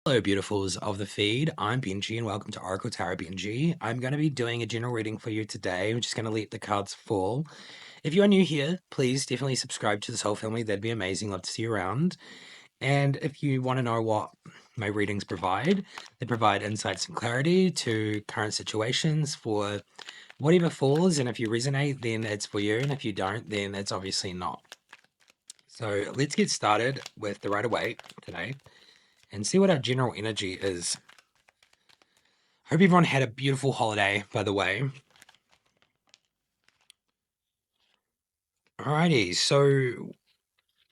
Hello, beautifuls of the feed. I'm Benji, and welcome to Oracle Tarot Benji. I'm going to be doing a general reading for you today. I'm just going to let the cards fall. If you are new here, please definitely subscribe to this whole family. That'd be amazing. Love to see you around. And if you want to know what my readings provide, they provide insights and clarity to current situations for whatever falls. And if you resonate, then it's for you. And if you don't, then it's obviously not. So let's get started with the Rider-Waite today and see what our general energy is. Hope everyone had a beautiful holiday, by the way. Alrighty, so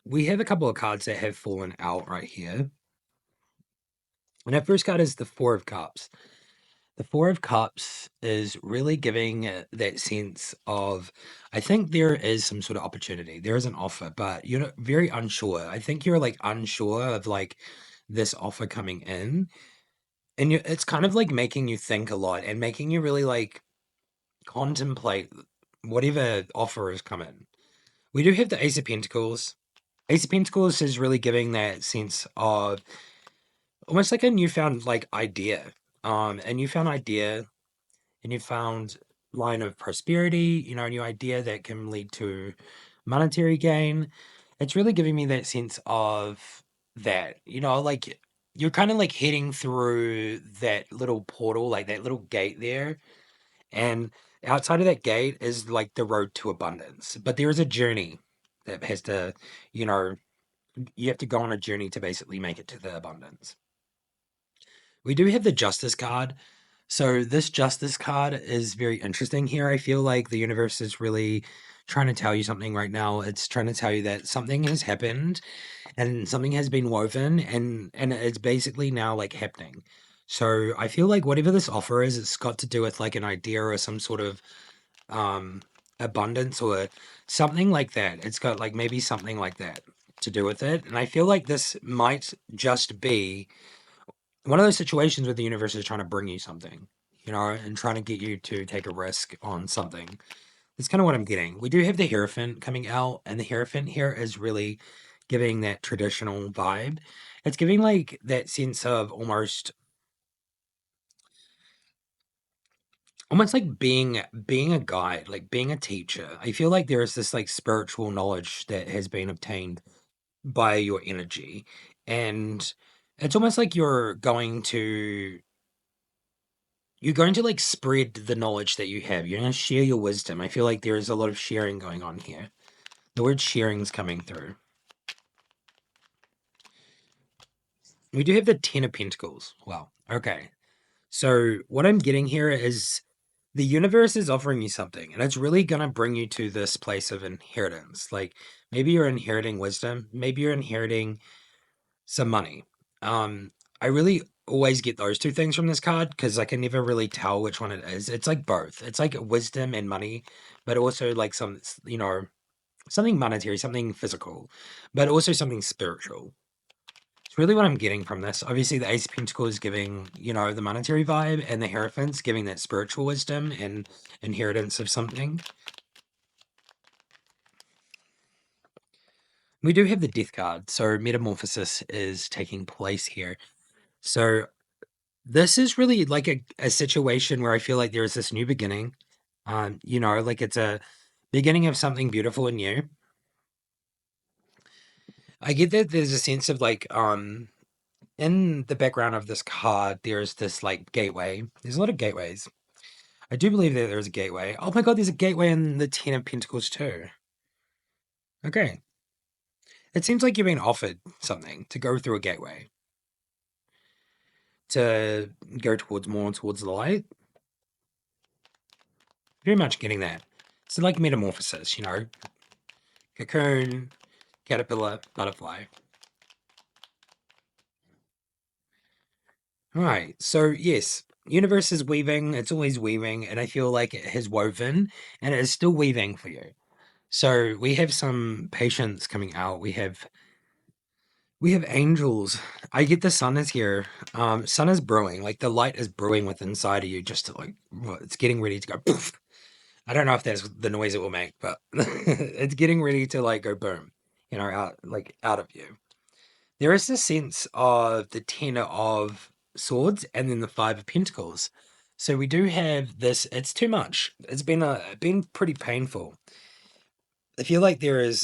we have a couple of cards that have fallen out right here. And our first card is the Four of Cups. The Four of Cups is really giving that sense of, I think there is some sort of opportunity. There is an offer, but you're very unsure. I think you're like unsure of like this offer coming in. And it's kind of like making you think a lot and making you really like contemplate whatever offer has come in. We do have the Ace of Pentacles. Ace of Pentacles is really giving that sense of almost like a newfound like idea. A newfound idea, a newfound line of prosperity, a new idea that can lead to monetary gain. It's really giving me that sense of that, like you're kind of like heading through that little portal, like that little gate there. And outside of that gate is like the road to abundance. But there is a journey that has to, you know, you have to go on a journey to basically make it to the abundance. We do have the Justice card. So this Justice card is very interesting here. I feel like the universe is really trying to tell you something right now. It's trying to tell you that something has happened and something has been woven and it's basically now like happening. So I feel like whatever this offer is, it's got to do with like an idea or some sort of um abundance or something like that. It's got like maybe something like that to do with it. And I feel like this might just be one of those situations where the universe is trying to bring you something, and trying to get you to take a risk on something. That's kind of what I'm getting. We do have the Hierophant coming out, and the Hierophant here is really giving that traditional vibe. It's giving like that sense of almost like being a guide, like being a teacher. I feel like there is this like spiritual knowledge that has been obtained by your energy, and it's almost like you're going to like spread the knowledge that you have. You're going to share your wisdom. I feel like there is a lot of sharing going on here. The word sharing is coming through. We do have the Ten of Pentacles. Wow. Okay. So what I'm getting here is the universe is offering you something, and it's really going to bring you to this place of inheritance. Like maybe you're inheriting wisdom, maybe you're inheriting some money. Um, I really always get those two things from this card because I can never really tell which one it is. It's like both. It's like wisdom and money, but also like something monetary, something physical, but also something spiritual. It's really what I'm getting from this. Obviously, the Ace of Pentacles is giving, the monetary vibe, and the Hierophant's giving that spiritual wisdom and inheritance of something. We do have the Death card, so metamorphosis is taking place here. So this is really like a situation where I feel like there's this new beginning. Like it's a beginning of something beautiful and new. I get that there's a sense of like in the background of this card, there's this like gateway. There's a lot of gateways. I do believe that there's a gateway. Oh my god, there's a gateway in the Ten of Pentacles too. Okay. It seems like you're being offered something to go through a gateway. To go towards more towards the light. Very much getting that. So like metamorphosis, cocoon, caterpillar, butterfly. All right. So yes, universe is weaving. It's always weaving, and I feel like it has woven, and it is still weaving for you. So we have some patience coming out. We have angels. I get the sun is here. Sun is brewing. Like the light is brewing within inside of you. Just to like, it's getting ready to go. Poof. I don't know if that's the noise it will make, but it's getting ready to like go boom. Out of you. there is this sense of the Ten of Swords and then the Five of Pentacles. So we do have this. It's too much. It's been pretty painful. I feel like there is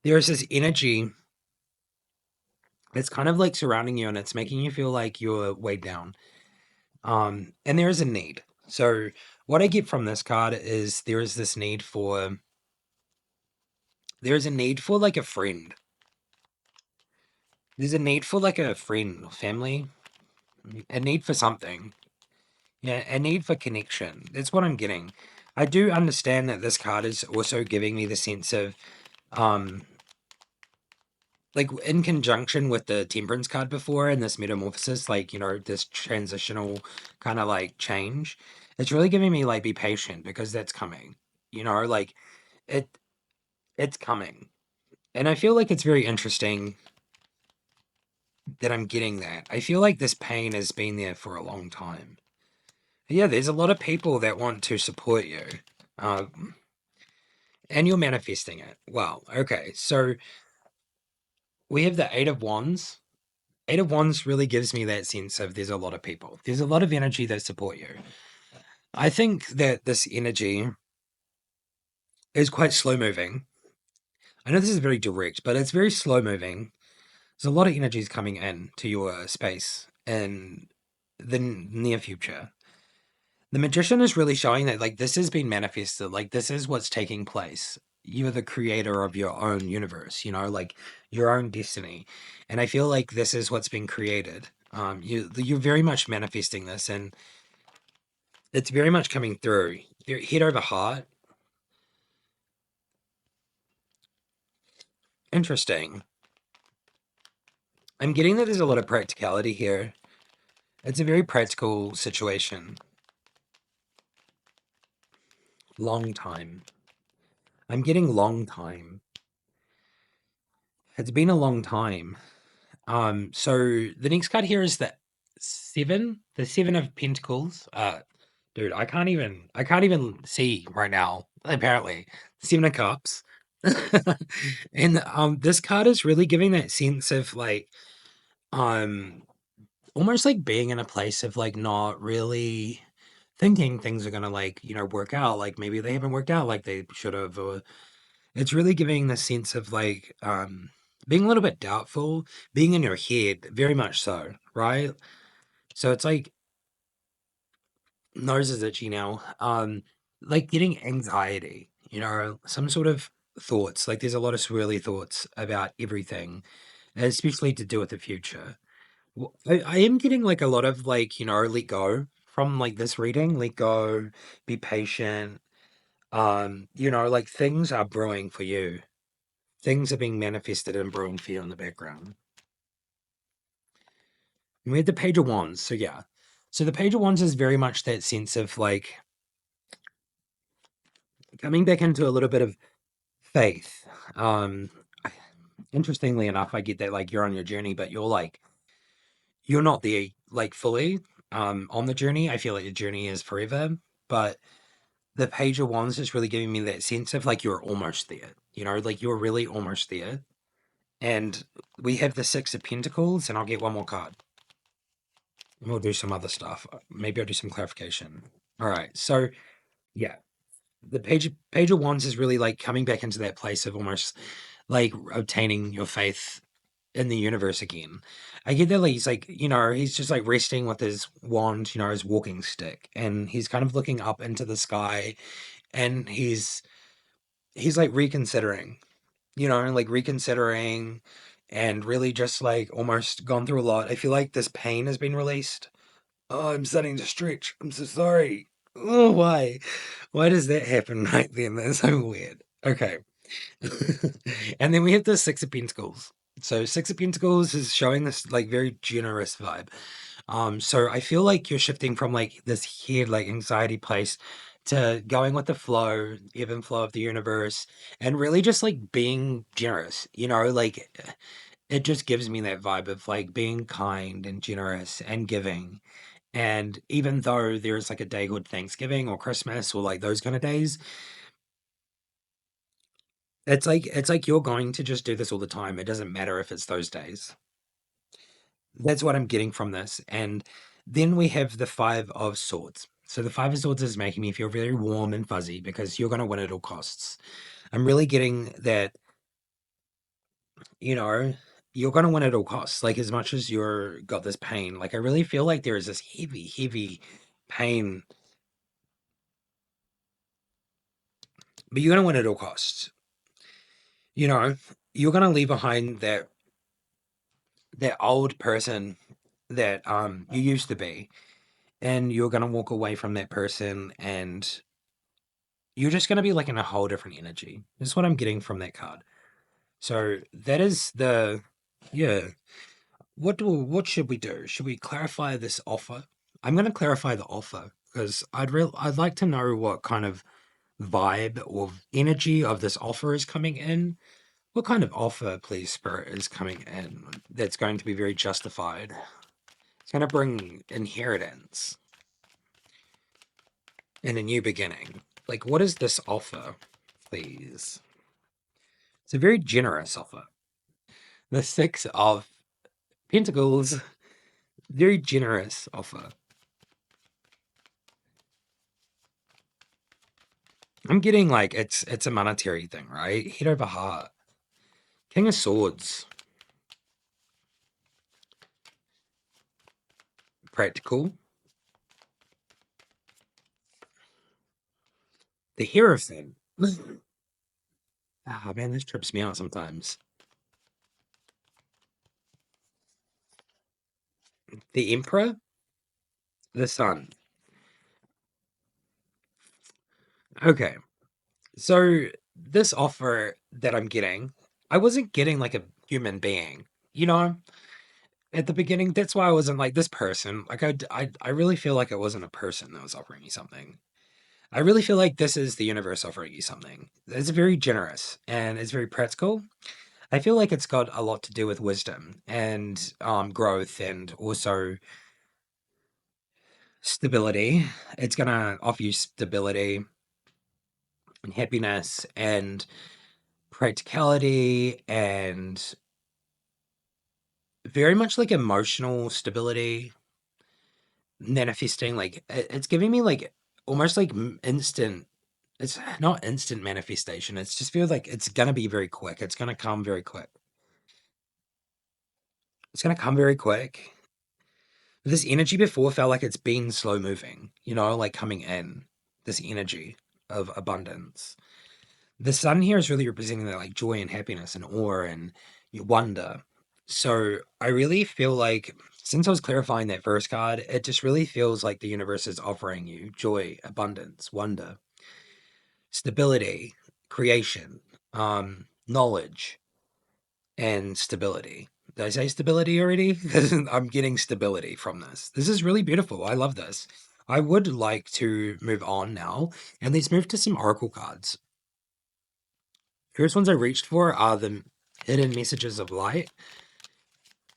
this energy that's kind of like surrounding you, and it's making you feel like you're weighed down. And there is a need. So what I get from this card is there is a need for like a friend. There's a need for like a friend or family, a need for something. Yeah, a need for connection. That's what I'm getting. I do understand that this card is also giving me the sense of um like in conjunction with the temperance card before and this metamorphosis, like, this transitional kind of like change. It's really giving me like be patient because that's coming. Like it it's coming. And I feel like it's very interesting that I'm getting that. I feel like this pain has been there for a long time. Yeah, there's a lot of people that want to support you. Um, and you're manifesting it. Wow. Okay. So we have the Eight of Wands. Eight of Wands really gives me that sense of there's a lot of people. There's a lot of energy that support you. I think that this energy is quite slow moving. I know this is very direct, but it's very slow moving. There's a lot of energies coming in to your space in the near future. The magician is really showing that like this has been manifested, like this is what's taking place. You're the creator of your own universe, like your own destiny. And I feel like this is what's been created. You're very much manifesting this, and it's very much coming through. Your head over heart. Interesting. I'm getting that there's a lot of practicality here. It's a very practical situation. Long time. I'm getting long time. It's been a long time. So the next card here is the Seven of Pentacles. Dude, I can't even see right now, apparently. Seven of Cups. And this card is really giving that sense of like um almost like being in a place of like not really thinking things are gonna like, work out. Like maybe they haven't worked out like they should have, or it's really giving the sense of like being a little bit doubtful, being in your head, very much so, right? So it's like nose is itchy now. Like getting anxiety, some sort of thoughts. Like there's a lot of swirly thoughts about everything, especially to do with the future. I am getting like a lot of like, let go from like this reading, let go, be patient. Like things are brewing for you. Things are being manifested and brewing for you in the background. And we had the Page of Wands. So yeah. So the Page of Wands is very much that sense of like coming back into a little bit of faith. Um Interestingly enough, I get that like you're on your journey, but you're not there like fully on the journey. I feel like the journey is forever. But the Page of Wands is really giving me that sense of like you're almost there. Like you're really almost there. And we have the Six of Pentacles, and I'll get one more card. We'll do some other stuff. Maybe I'll do some clarification. All right. So yeah, the Page of Wands is really like coming back into that place of almost like obtaining your faith in the universe again. I get that like, he's just like resting with his wand, his walking stick, and he's kind of looking up into the sky, and he's like reconsidering, like reconsidering and really just like almost gone through a lot. I feel like this pain has been released. Oh, I'm starting to stretch. I'm so sorry. Oh, why? Why does that happen right then? That's so weird. Okay. And then we have the Six of Pentacles. So Six of Pentacles is showing this like very generous vibe. So I feel like you're shifting from like this head like anxiety place to going with the flow, ebb and flow of the universe, and really just like being generous. Like it just gives me that vibe of like being kind and generous and giving. And even though there's like a day called Thanksgiving or Christmas or like those kind of days, It's like you're going to just do this all the time. It doesn't matter if it's those days. That's what I'm getting from this. And then we have the Five of Swords. So the Five of Swords is making me feel very warm and fuzzy because you're going to win at all costs. I'm really getting that, you know, you're going to win at all costs. Like as much as you're got this pain, like I really feel like there is this heavy, heavy pain, but you're going to win at all costs. You know, you're going to leave behind that old person that you used to be, and you're going to walk away from that person, and you're just going to be like in a whole different energy. That's what I'm getting from that card. So that is the, yeah. What should we do? Should we clarify this offer? I'm going to clarify the offer because I'd like to know what kind of vibe or energy of this offer is coming in. What kind of offer, please, Spirit, is coming in that's going to be very justified? It's going to bring inheritance and a new beginning. Like, what is this offer, please? It's a very generous offer. The Six of Pentacles, very generous offer. I'm getting like it's a monetary thing, right? Head over heart. King of Swords, practical. The Hierophant. Ah, man, this trips me out sometimes. The Emperor, the Sun. Okay, so this offer that I'm getting, I wasn't getting like a human being, you know. At the beginning, that's why I wasn't like this person. Like I really feel like it wasn't a person that was offering me something. I really feel like this is the universe offering you something. It's very generous and it's very practical. I feel like it's got a lot to do with wisdom and growth and also stability. It's gonna offer you stability and happiness and practicality and very much like emotional stability, manifesting. Like it's giving me like almost like instant. It's not instant manifestation. It's just feels like it's gonna be very quick. It's gonna come very quick. It's gonna come very quick. This energy before felt like it's been slow moving, like coming in. This energy of abundance. The sun here is really representing that like joy and happiness and awe and wonder. So I really feel like since I was clarifying that first card, it just really feels like the universe is offering you joy, abundance, wonder, stability, creation, knowledge, and stability. Did I say stability already? Because I'm getting stability from this. This is really beautiful. I love this. I would like to move on now, and let's move to some oracle cards. First ones I reached for are the hidden messages of light.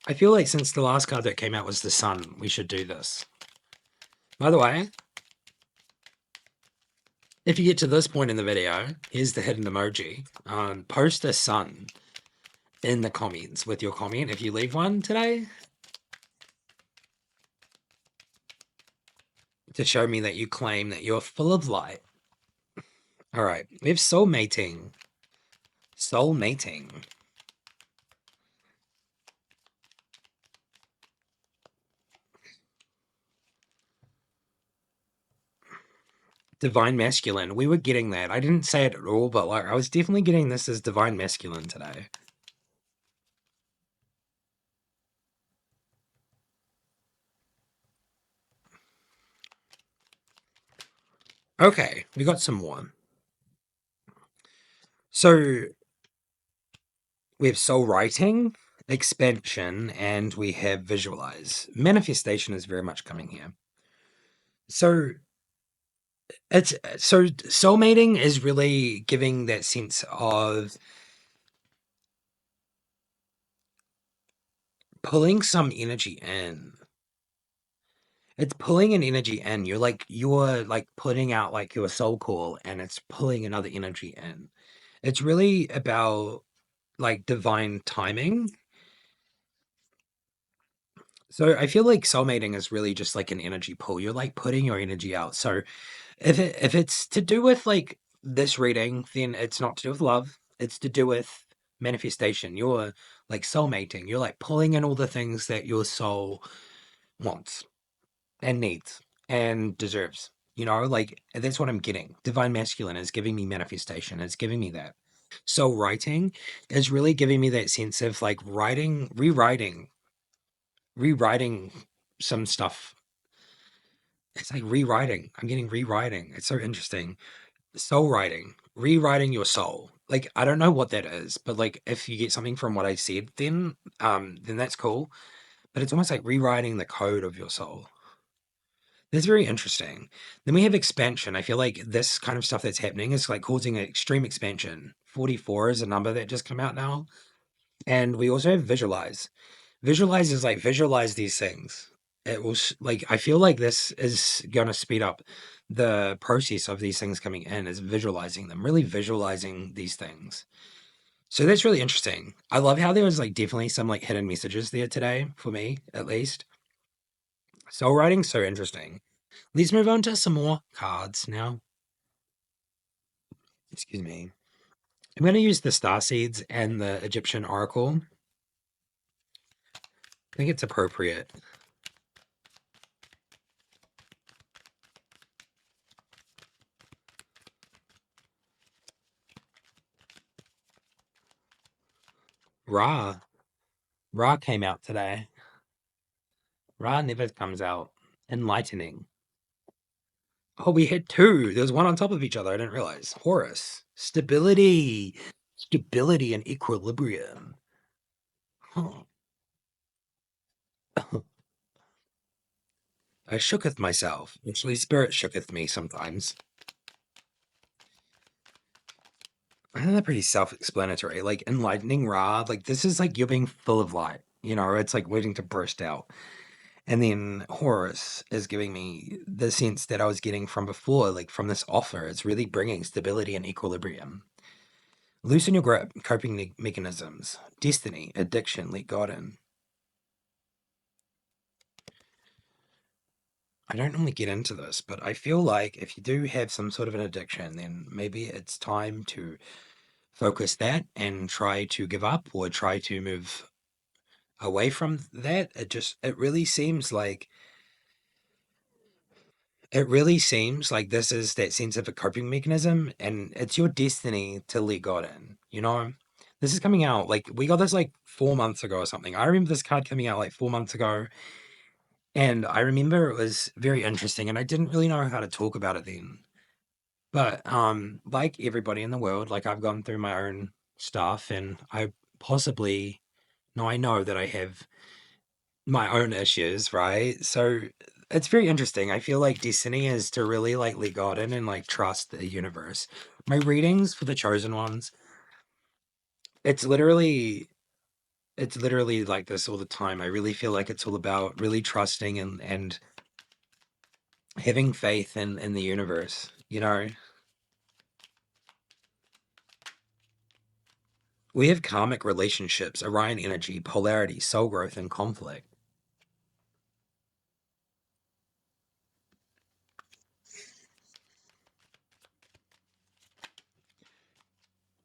I feel like since the last card that came out was the sun, we should do this. By the way, if you get to this point in the video, here's the hidden emoji. Post a sun in the comments with your comment if you leave one today to show me that you claim that you're full of light. All right, we have soul mating. Soul mating. Divine masculine. We were getting that. I didn't say it at all, but like I was definitely getting this as divine masculine today. Okay, we got some more. So we have soul writing, expansion, and we have visualize. Manifestation is very much coming here. So it's so soulmating is really giving that sense of pulling some energy in. It's pulling an energy in. You're like putting out like your soul call and it's pulling another energy in. It's really about like divine timing. So I feel like soulmating is really just like an energy pull. You're like putting your energy out. So if it's to do with like this reading, then it's not to do with love. It's to do with manifestation. You're like soulmating. You're like pulling in all the things that your soul wants and needs and deserves. You know, like that's what I'm getting. Divine masculine is giving me manifestation. It's giving me that. So writing is really giving me that sense of like rewriting some stuff. It's like rewriting. I'm getting rewriting. It's so interesting. Soul writing, rewriting your soul. Like I don't know what that is, but like if you get something from what I said, then that's cool. But it's almost like rewriting the code of your soul. That's very interesting. Then we have expansion. I feel like this kind of stuff that's happening is like causing an extreme expansion. 44 is a number that just come out now. And we also have visualize. Visualize is like visualize these things. It will like I feel like this is going to speed up the process of these things coming in is visualizing them, really visualizing these things. So that's really interesting. I love how there was like definitely some like hidden messages there today for me, at least. Soul writing, so interesting. Let's move on to some more cards now. Excuse me. I'm going to use the star seeds and the Egyptian oracle. I think it's appropriate. Ra. Ra came out today. Ra never comes out. Enlightening. Oh, we had two. There's one on top of each other. I didn't realize. Horus. Stability. Stability and equilibrium. Huh. I shooketh myself. Actually, spirit shooketh me sometimes. I think they're pretty self-explanatory. Like enlightening Ra, like this is like you're being full of light. You know, it's like waiting to burst out. And then Horus is giving me the sense that I was getting from before, like from this offer. It's really bringing stability and equilibrium. Loosen your grip, coping mechanisms, destiny, addiction, let God in. I don't normally get into this, but I feel like if you do have some sort of an addiction, then maybe it's time to focus that and try to give up or try to move away from that. It really seems like this is that sense of a coping mechanism, and it's your destiny to let God in. You know, this is coming out like we got this like 4 months ago or something. I remember this card coming out like 4 months ago, and I remember it was very interesting, and I didn't really know how to talk about it then. But like everybody in the world, like I've gone through my own stuff, and I possibly no, I know that I have my own issues, right? So it's very interesting. I feel like destiny is to really like let God in and like trust the universe. My readings for the chosen ones, it's literally it's literally like this all the time. I really feel like it's all about really trusting and having faith in the universe, you know. We have karmic relationships, Orion energy, polarity, soul growth, and conflict.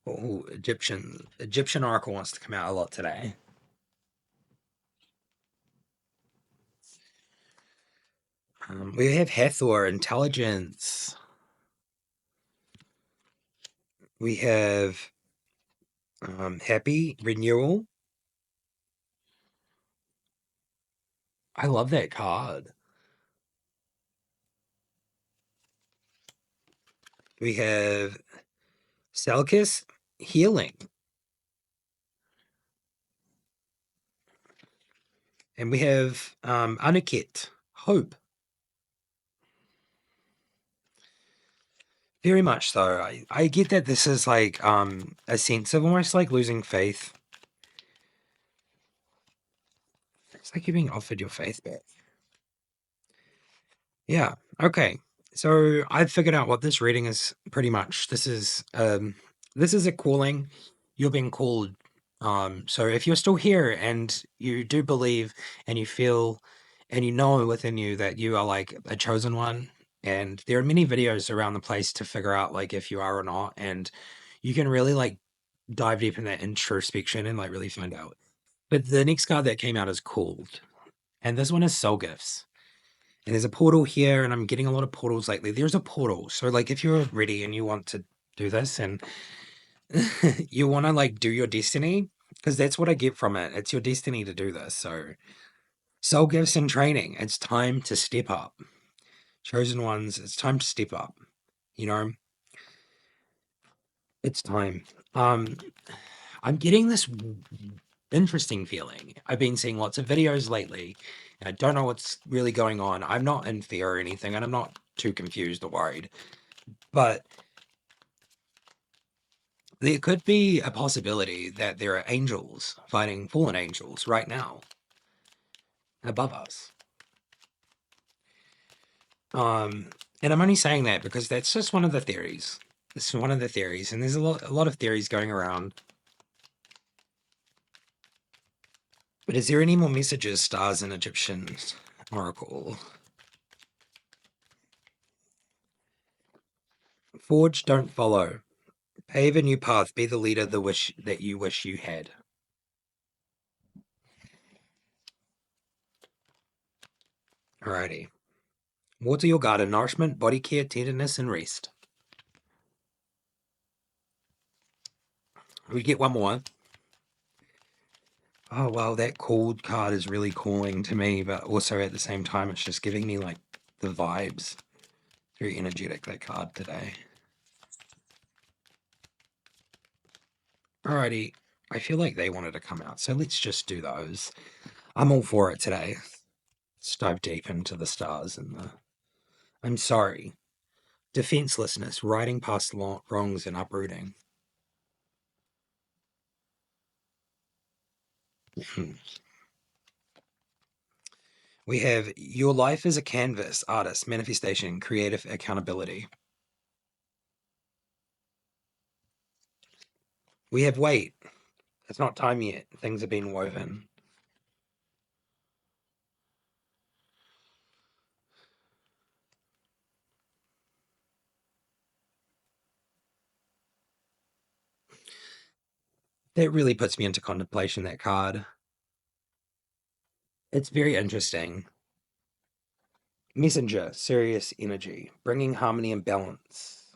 Oh, Egyptian oracle wants to come out a lot today. We have Hathor, intelligence. We have happy, renewal. I love that card. We have Selkis, healing. And we have Anuket, hope. Very much so. I get that this is like a sense of almost like losing faith. It's like you're being offered your faith back. Yeah. Okay. So I've figured out what this reading is pretty much. This is this is a calling. You're being called. So if you're still here and you do believe and you feel and you know within you that you are like a chosen one, and there are many videos around the place to figure out like if you are or not, and you can really like dive deep in that introspection and like really find out. But the next card that came out is called, and this one is Soul Gifts. And there's a portal here, and I'm getting a lot of portals lately. There's a portal. So like if you're ready and you want to do this and you want to like do your destiny, because that's what I get from it. It's your destiny to do this. So soul gifts and training. It's time to step up. Chosen ones, it's time to step up. You know, it's time. Um, I'm getting this interesting feeling. I've been seeing lots of videos lately, and I don't know what's really going on. I'm not in fear or anything, and I'm not too confused or worried. But there could be a possibility that there are angels fighting fallen angels right now above us. And I'm only saying that because that's just one of the theories. It's one of the theories, and there's a lot of theories going around. But is there any more messages, stars and Egyptian oracle? Forge, don't follow. Pave a new path. Be the leader the wish that you wish you had. Alrighty. Water your garden. Nourishment, body care, tenderness, and rest. We get one more. Oh, wow, that cold card is really calling to me, but also at the same time, it's just giving me like the vibes. Very energetic, that card today. Alrighty, I feel like they wanted to come out, so let's just do those. I'm all for it today. Let's dive deep into the stars and the. I'm sorry. Defenselessness, riding past wrongs and uprooting. We have your life is a canvas, artist, manifestation, creative accountability. We have wait. It's not time yet. Things have been woven. That really puts me into contemplation, that card. It's very interesting. Messenger, serious energy, bringing harmony and balance.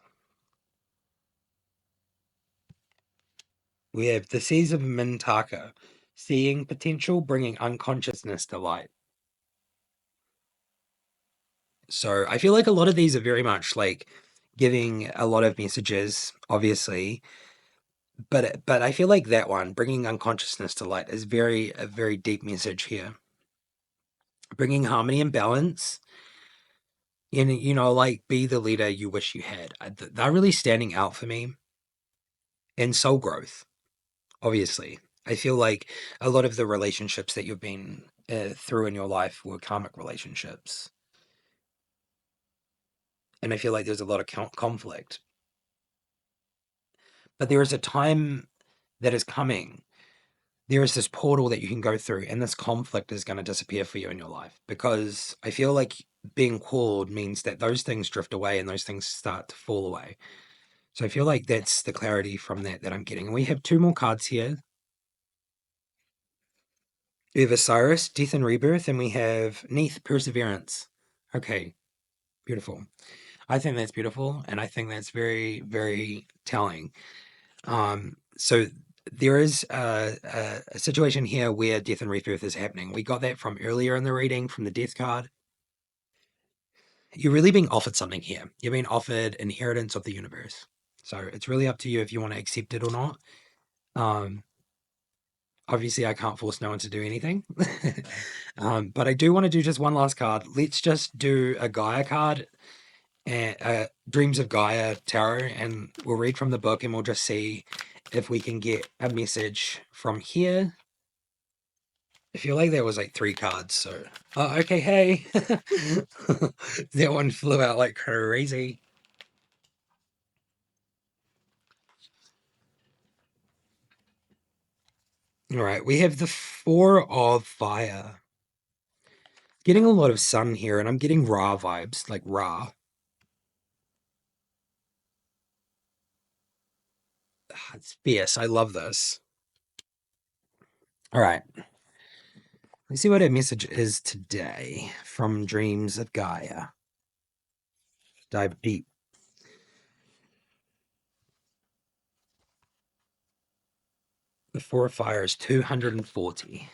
We have the Seas of Mintaka, seeing potential, bringing unconsciousness to light. So I feel like a lot of these are very much like giving a lot of messages, obviously, but I feel like that one, bringing unconsciousness to light, is a very deep message here. Bringing harmony and balance, and like be the leader you wish you had. They're really standing out for me. And soul growth, obviously. I feel like a lot of the relationships that you've been through in your life were karmic relationships, and I feel like there's a lot of conflict. But there is a time that is coming. There is this portal that you can go through, and this conflict is going to disappear for you in your life, because I feel like being called means that those things drift away and those things start to fall away. So I feel like that's the clarity from that I'm getting. And we have two more cards here. We have Osiris, Death and Rebirth, and we have Neath, Perseverance. Okay, beautiful. I think that's beautiful, and I think that's very, very telling. So there is a situation here where Death and Rebirth is happening. We got that from earlier in the reading from the Death card. You're really being offered something here. You're being offered inheritance of the universe. So it's really up to you if you want to accept it or not. Um, Obviously, I can't force no one to do anything. But I do want to do just one last card. Let's just do a Gaia card, and Dreams of Gaia Tarot, and we'll read from the book and we'll just see if we can get a message from here. I feel like there was like 3 cards, so oh, okay, hey. That one flew out like crazy. All right, we have the Four of Fire. Getting a lot of sun here, and I'm getting Ra vibes, like Ra. It's fierce. I love this. All right, let's see what our message is today from Dreams of Gaia. Dive deep. The Four of Fire is 240.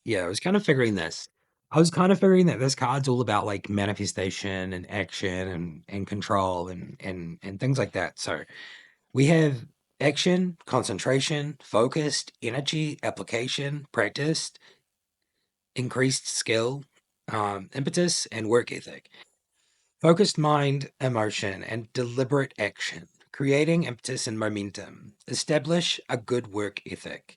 Yeah, I was kind of figuring this. I was kind of figuring that this card's all about like manifestation and action and control and things like that. So we have action, concentration, focused, energy, application, practice, increased skill, impetus, and work ethic. Focused mind, emotion, and deliberate action. Creating impetus and momentum. Establish a good work ethic.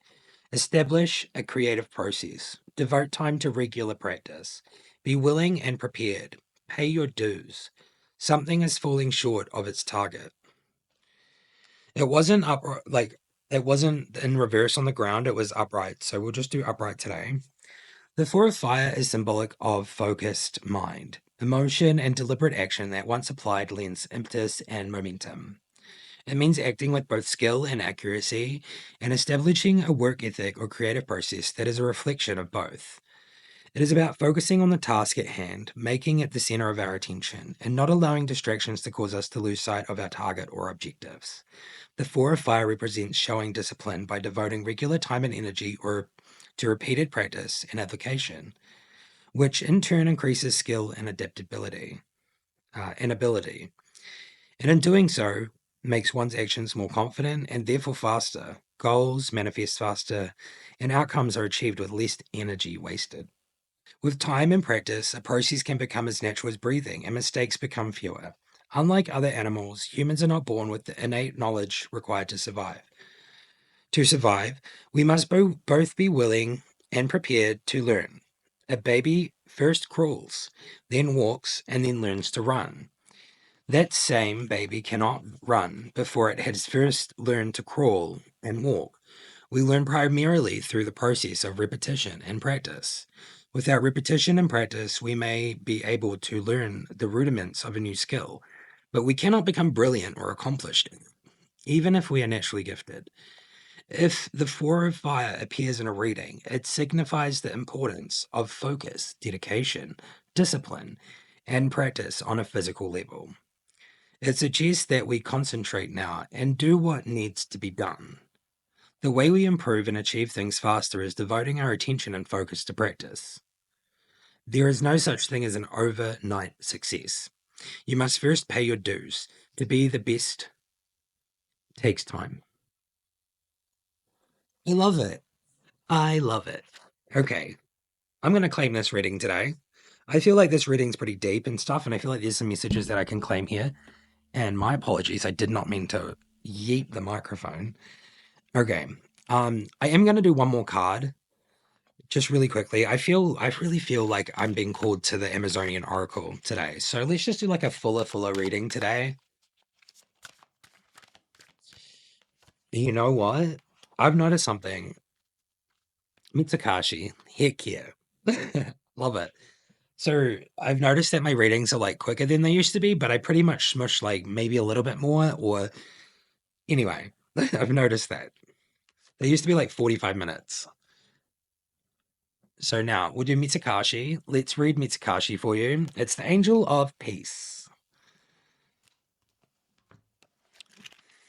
Establish a creative process. Devote time to regular practice. Be willing and prepared. Pay your dues. Something is falling short of its target. It wasn't up like it wasn't in reverse on the ground, it was upright. So we'll just do upright today. The Four of Fire is symbolic of focused mind, emotion, and deliberate action that once applied lends impetus and momentum. It means acting with both skill and accuracy and establishing a work ethic or creative process that is a reflection of both. It is about focusing on the task at hand, making it the center of our attention, and not allowing distractions to cause us to lose sight of our target or objectives. The Four of Fire represents showing discipline by devoting regular time and energy or to repeated practice and application, which in turn increases skill and adaptability and ability. And in doing so, makes one's actions more confident and therefore faster. Goals manifest faster, and outcomes are achieved with less energy wasted. With time and practice, a process can become as natural as breathing, and mistakes become fewer. Unlike other animals, humans are not born with the innate knowledge required to survive. To survive, we must both be willing and prepared to learn. A baby first crawls, then walks, and then learns to run. That same baby cannot run before it has first learned to crawl and walk. We learn primarily through the process of repetition and practice. Without repetition and practice, we may be able to learn the rudiments of a new skill, but we cannot become brilliant or accomplished, even if we are naturally gifted. If the Four of Fire appears in a reading, it signifies the importance of focus, dedication, discipline, and practice on a physical level. It suggests that we concentrate now and do what needs to be done. The way we improve and achieve things faster is devoting our attention and focus to practice. There is no such thing as an overnight success. You must first pay your dues. To be the best takes time. I love it. I love it. Okay, I'm going to claim this reading today. I feel like this reading's pretty deep and stuff, and I feel like there's some messages that I can claim here. And my apologies, I did not mean to yeet the microphone. Okay. I am gonna do one more card, just really quickly. I really feel like I'm being called to the Amazonian Oracle today. So let's just do like a fuller reading today. You know what? I've noticed something. Mitsukaashi, heck yeah. Love it. So I've noticed that my readings are like quicker than they used to be, but I pretty much smush like maybe a little bit more, or anyway, I've noticed that. They used to be like 45 minutes. So now we'll do Mitsukaashi. Let's read Mitsukaashi for you. It's the Angel of Peace.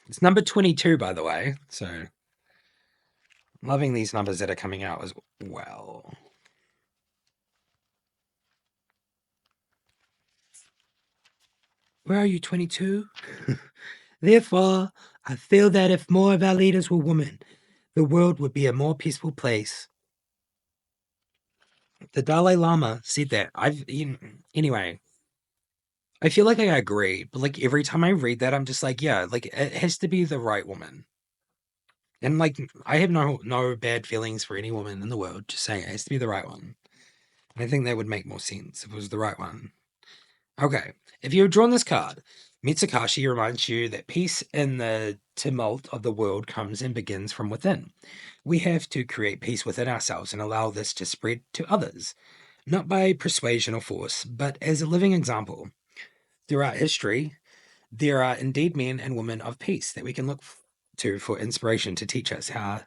It's number 22, by the way. So loving these numbers that are coming out as well. Where are you, 22? Therefore, I feel that if more of our leaders were women, the world would be a more peaceful place. The Dalai Lama said that. Anyway, I feel like I agree, but like every time I read that, I'm just like, yeah, like it has to be the right woman. And like I have no bad feelings for any woman in the world, just saying it has to be the right one. And I think that would make more sense if it was the right one. Okay, if you have drawn this card, Mitsukasa reminds you that peace in the tumult of the world comes and begins from within. We have to create peace within ourselves and allow this to spread to others, not by persuasion or force, but as a living example. Throughout history, there are indeed men and women of peace that we can look to for inspiration to teach us how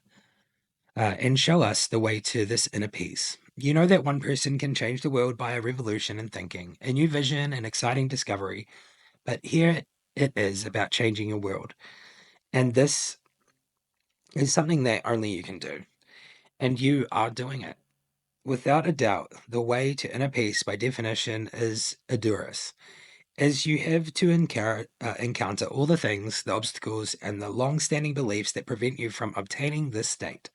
and show us the way to this inner peace. You know that one person can change the world by a revolution in thinking, a new vision, an exciting discovery. But here it is about changing your world. And this is something that only you can do. And you are doing it. Without a doubt, the way to inner peace, by definition, is Edurus, as you have to encounter all the things, the obstacles, and the long standing beliefs that prevent you from obtaining this state.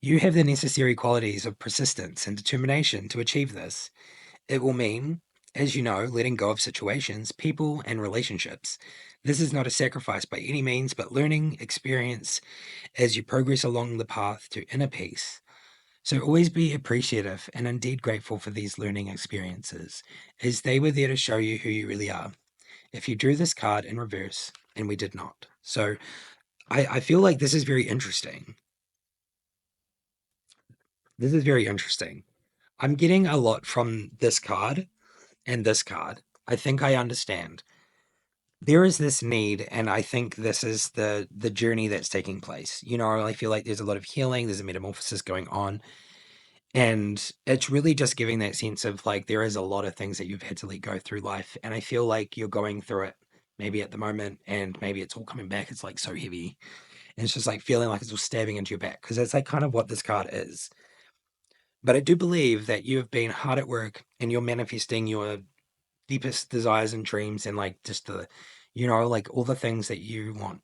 You have the necessary qualities of persistence and determination to achieve this. It will mean, as you know, letting go of situations, people, and relationships. This is not a sacrifice by any means, but learning experience as you progress along the path to inner peace. So always be appreciative and indeed grateful for these learning experiences, as they were there to show you who you really are. If you drew this card in reverse, and we did not. So I feel like this is very interesting. This is very interesting. I'm getting a lot from this card and this card. I think I understand. There is this need, and I think this is the journey that's taking place. I feel like there's a lot of healing, there's a metamorphosis going on. And it's really just giving that sense of like there is a lot of things that you've had to let go through life. And I feel like you're going through it maybe at the moment, and maybe it's all coming back. It's like so heavy. And it's just like feeling like it's all stabbing into your back, because that's like kind of what this card is. But I do believe that you have been hard at work and you're manifesting your deepest desires and dreams, and like just like all the things that you want.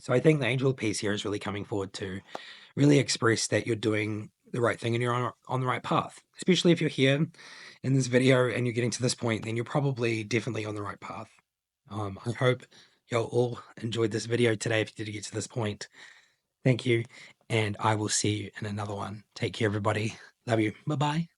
So I think the angel piece here is really coming forward to really express that you're doing the right thing and you're on the right path. Especially if you're here in this video and you're getting to this point, then you're probably definitely on the right path. I hope y'all all enjoyed this video today if you did get to this point. Thank you, and I will see you in another one. Take care, everybody. Love you. Bye bye.